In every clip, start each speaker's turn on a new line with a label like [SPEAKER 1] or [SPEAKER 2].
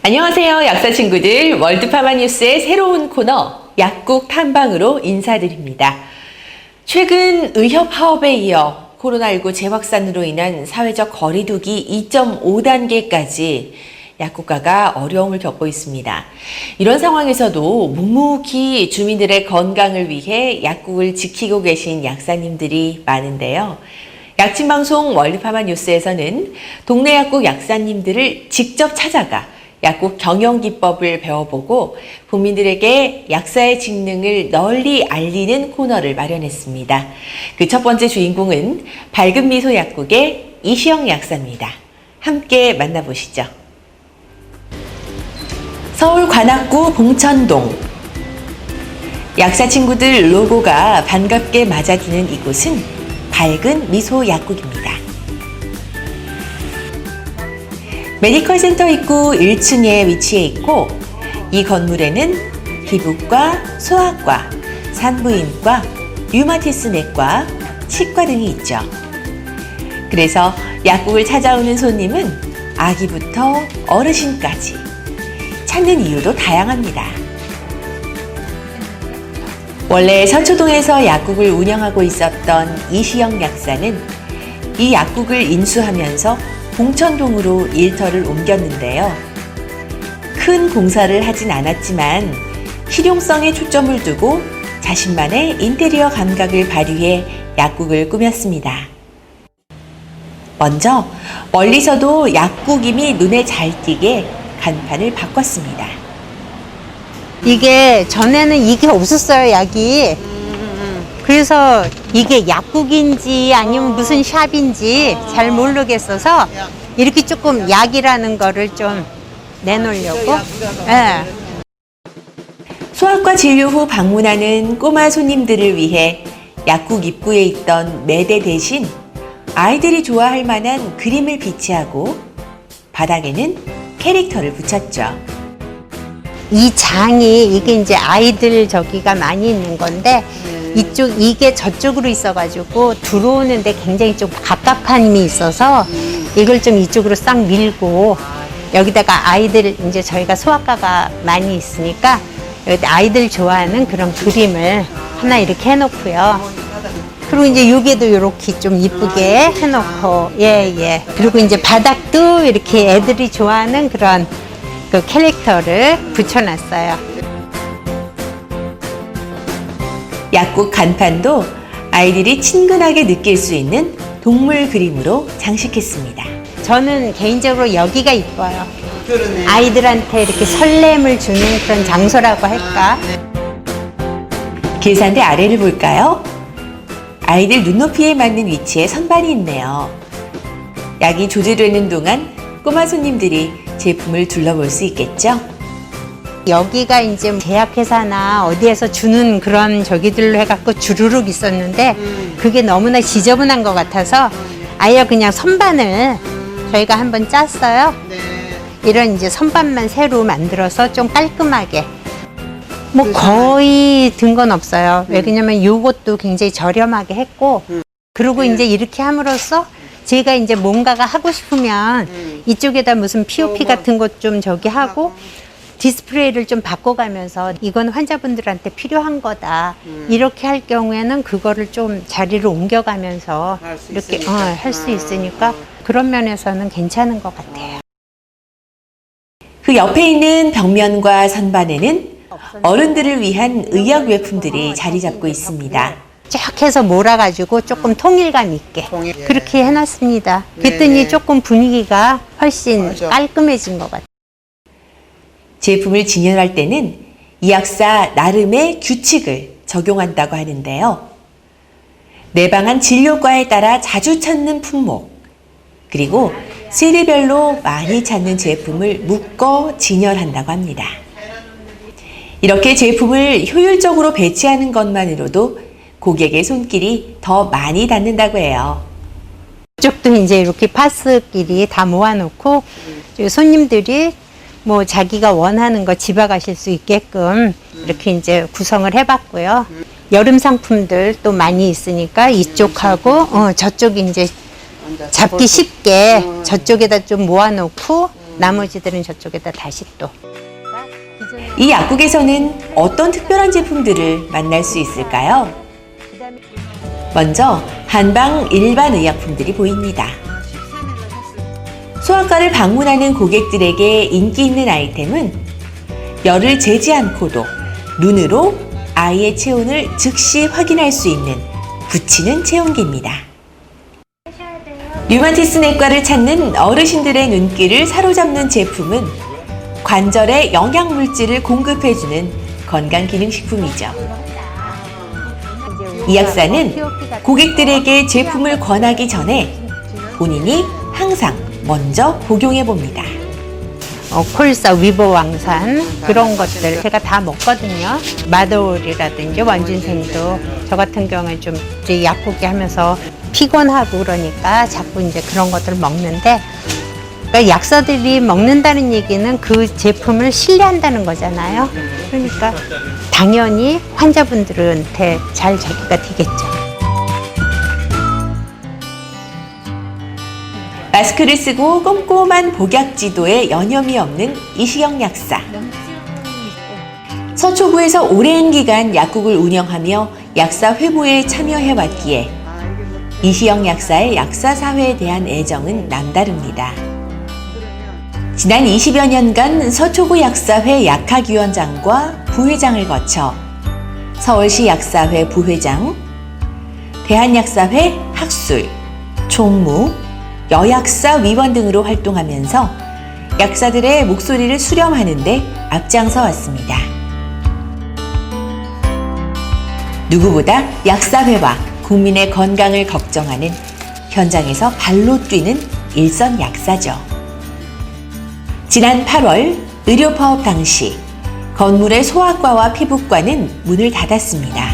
[SPEAKER 1] 안녕하세요, 약사 친구들. 월드파마뉴스의 새로운 코너 약국 탐방으로 인사드립니다. 최근 의협 파업에 이어 코로나19 재확산으로 인한 사회적 거리두기 2.5단계까지 약국가가 어려움을 겪고 있습니다. 이런 상황에서도 묵묵히 주민들의 건강을 위해 약국을 지키고 계신 약사님들이 많은데요. 약침방송 월드파마뉴스에서는 동네 약국 약사님들을 직접 찾아가 약국 경영 기법을 배워보고 국민들에게 약사의 직능을 널리 알리는 코너를 마련했습니다. 그 첫 번째 주인공은 밝은 미소 약국의 이시영 약사입니다. 함께 만나보시죠. 서울 관악구 봉천동. 약사 친구들 로고가 반갑게 맞아주는 이곳은 밝은 미소 약국입니다. 메디컬 센터 입구 1층에 위치해 있고 이 건물에는 피부과, 소아과, 산부인과, 류마티스 내과, 치과 등이 있죠. 그래서 약국을 찾아오는 손님은 아기부터 어르신까지 찾는 이유도 다양합니다. 원래 서초동에서 약국을 운영하고 있었던 이시영 약사는 이 약국을 인수하면서 봉천동으로 일터를 옮겼는데요. 큰 공사를 하진 않았지만 실용성에 초점을 두고 자신만의 인테리어 감각을 발휘해 약국을 꾸몄습니다. 먼저 멀리서도 약국임이 눈에 잘 띄게 간판을 바꿨습니다.
[SPEAKER 2] 이게 전에는 이게 없었어요, 약이. 그래서 이게 약국인지 아니면 무슨 샵인지 잘 모르겠어서 이렇게 조금 약이라는 거를 좀 내놓으려고. 네.
[SPEAKER 1] 소아과 진료 후 방문하는 꼬마 손님들을 위해 약국 입구에 있던 매대 대신 아이들이 좋아할 만한 그림을 비치하고 바닥에는 캐릭터를 붙였죠.
[SPEAKER 2] 이 장이 이게 이제 아이들 저기가 많이 있는 건데 이게 저쪽으로 있어가지고 들어오는데 굉장히 좀 갑갑함이 있어서 이걸 좀 이쪽으로 싹 밀고 여기다가 아이들 이제 저희가 소아과가 많이 있으니까 여기 아이들 좋아하는 그런 그림을 하나 이렇게 해놓고요. 그리고 이제 여기에도 이렇게 좀 이쁘게 해놓고 예. 그리고 이제 바닥도 이렇게 애들이 좋아하는 그런 그 캐릭터를 붙여놨어요.
[SPEAKER 1] 약국 간판도 아이들이 친근하게 느낄 수 있는 동물 그림으로 장식했습니다.
[SPEAKER 2] 저는 개인적으로 여기가 이뻐요. 아이들한테 이렇게 설렘을 주는 그런 장소라고 할까?
[SPEAKER 1] 계산대 아래를 볼까요? 아이들 눈높이에 맞는 위치에 선반이 있네요. 약이 조제되는 동안 꼬마 손님들이 제품을 둘러볼 수 있겠죠?
[SPEAKER 2] 여기가 이제 제약회사나 어디에서 주는 그런 저기들로 해갖고 주르륵 있었는데 그게 너무나 지저분한 것 같아서 아예 그냥 선반을 저희가 한번 짰어요. 이런 이제 선반만 새로 만들어서 좀 깔끔하게. 뭐 거의 든 건 없어요. 왜냐면 요것도 굉장히 저렴하게 했고 그리고 이제 이렇게 함으로써 제가 이제 뭔가가 하고 싶으면 이쪽에다 무슨 POP 같은 것 좀 저기 하고 디스플레이를 좀 바꿔가면서 이건 환자분들한테 필요한 거다 이렇게 할 경우에는 그거를 좀 자리를 옮겨가면서 이렇게 할 수 있으니까 그런 면에서는 괜찮은 것 같아요.
[SPEAKER 1] 그 옆에 있는 벽면과 선반에는 어른들을 위한 의약 외품들이 자리 잡고 있습니다.
[SPEAKER 2] 쭉 해서 몰아가지고 조금 통일감 있게 그렇게 해놨습니다. 그랬더니 조금 분위기가 훨씬 깔끔해진 것 같아요.
[SPEAKER 1] 제품을 진열할 때는 이 약사 나름의 규칙을 적용한다고 하는데요. 내방한 진료과에 따라 자주 찾는 품목, 그리고 세대별로 많이 찾는 제품을 묶어 진열한다고 합니다. 이렇게 제품을 효율적으로 배치하는 것만으로도 고객의 손길이 더 많이 닿는다고 해요.
[SPEAKER 2] 이쪽도 이제 이렇게 파스끼리 다 모아놓고 손님들이 뭐 자기가 원하는 거 집어가실 수 있게끔 이렇게 이제 구성을 해봤고요. 여름 상품들 또 많이 있으니까 이쪽하고 저쪽 이제 잡기 쉽게 저쪽에다 좀 모아놓고 나머지들은 저쪽에다 다시 또.
[SPEAKER 1] 이 약국에서는 어떤 특별한 제품들을 만날 수 있을까요? 먼저 한방 일반 의약품들이 보입니다. 소아과를 방문하는 고객들에게 인기 있는 아이템은 열을 재지 않고도 눈으로 아이의 체온을 즉시 확인할 수 있는 붙이는 체온기입니다. 류마티스 내과를 찾는 어르신들의 눈길을 사로잡는 제품은 관절에 영양물질을 공급해주는 건강기능식품이죠. 이 약사는 고객들에게 제품을 권하기 전에 본인이 항상 먼저 복용해봅니다.
[SPEAKER 2] 콜사, 위보왕산 그런 것들 제가 다 먹거든요. 마돌이라든지 원진생도 저 같은 경우에 좀 이제 약국에 하면서 피곤하고 그러니까 자꾸 이제 그런 것들을 먹는데, 그러니까 약사들이 먹는다는 얘기는 그 제품을 신뢰한다는 거잖아요. 그러니까 당연히 환자분들한테 잘 저기가 되겠죠.
[SPEAKER 1] 마스크를 쓰고 꼼꼼한 복약 지도에 여념이 없는 이시영 약사. 서초구에서 오랜 기간 약국을 운영하며 약사 회보에 참여해왔기에 이시영 약사의 약사사회에 대한 애정은 남다릅니다. 지난 20여 년간 서초구 약사회 약학위원장과 부회장을 거쳐 서울시 약사회 부회장, 대한약사회 학술, 총무, 여약사 위원 등으로 활동하면서 약사들의 목소리를 수렴하는 데 앞장서 왔습니다. 누구보다 약사회와 국민의 건강을 걱정하는 현장에서 발로 뛰는 일선 약사죠. 지난 8월 의료 파업 당시 건물의 소아과와 피부과는 문을 닫았습니다.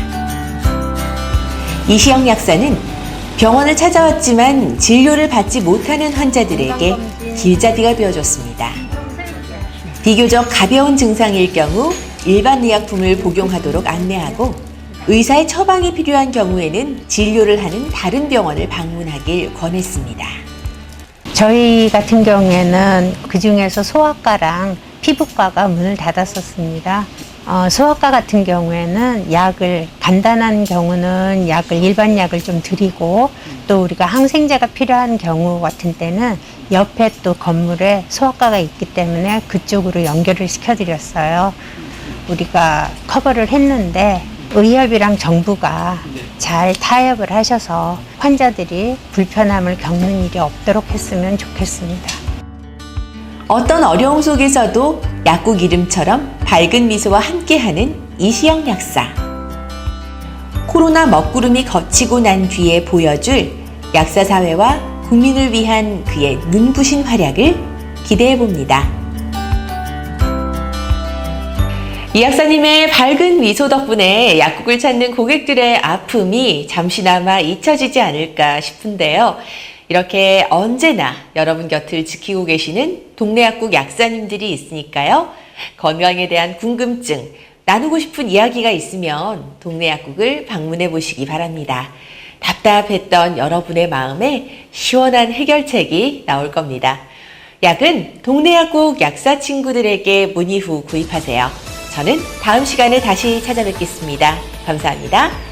[SPEAKER 1] 이시영 약사는 병원을 찾아왔지만 진료를 받지 못하는 환자들에게 길잡이가 되어줬습니다. 비교적 가벼운 증상일 경우 일반 의약품을 복용하도록 안내하고 의사의 처방이 필요한 경우에는 진료를 하는 다른 병원을 방문하길 권했습니다.
[SPEAKER 2] 저희 같은 경우에는 그중에서 소아과랑 피부과가 문을 닫았었습니다. 소아과 같은 경우에는 약을, 간단한 경우는 일반 약을 좀 드리고, 또 우리가 항생제가 필요한 경우 같은 때는 옆에 또 건물에 소아과가 있기 때문에 그쪽으로 연결을 시켜드렸어요. 우리가 커버를 했는데 의협이랑 정부가 잘 타협을 하셔서 환자들이 불편함을 겪는 일이 없도록 했으면 좋겠습니다.
[SPEAKER 1] 어떤 어려움 속에서도 약국 이름처럼 밝은 미소와 함께하는 이시영 약사. 코로나 먹구름이 거치고 난 뒤에 보여줄 약사사회와 국민을 위한 그의 눈부신 활약을 기대해봅니다. 이 약사님의 밝은 미소 덕분에 약국을 찾는 고객들의 아픔이 잠시나마 잊혀지지 않을까 싶은데요. 이렇게 언제나 여러분 곁을 지키고 계시는 동네 약국 약사님들이 있으니까요. 건강에 대한 궁금증, 나누고 싶은 이야기가 있으면 동네 약국을 방문해 보시기 바랍니다. 답답했던 여러분의 마음에 시원한 해결책이 나올 겁니다. 약은 동네 약국 약사 친구들에게 문의 후 구입하세요. 저는 다음 시간에 다시 찾아뵙겠습니다. 감사합니다.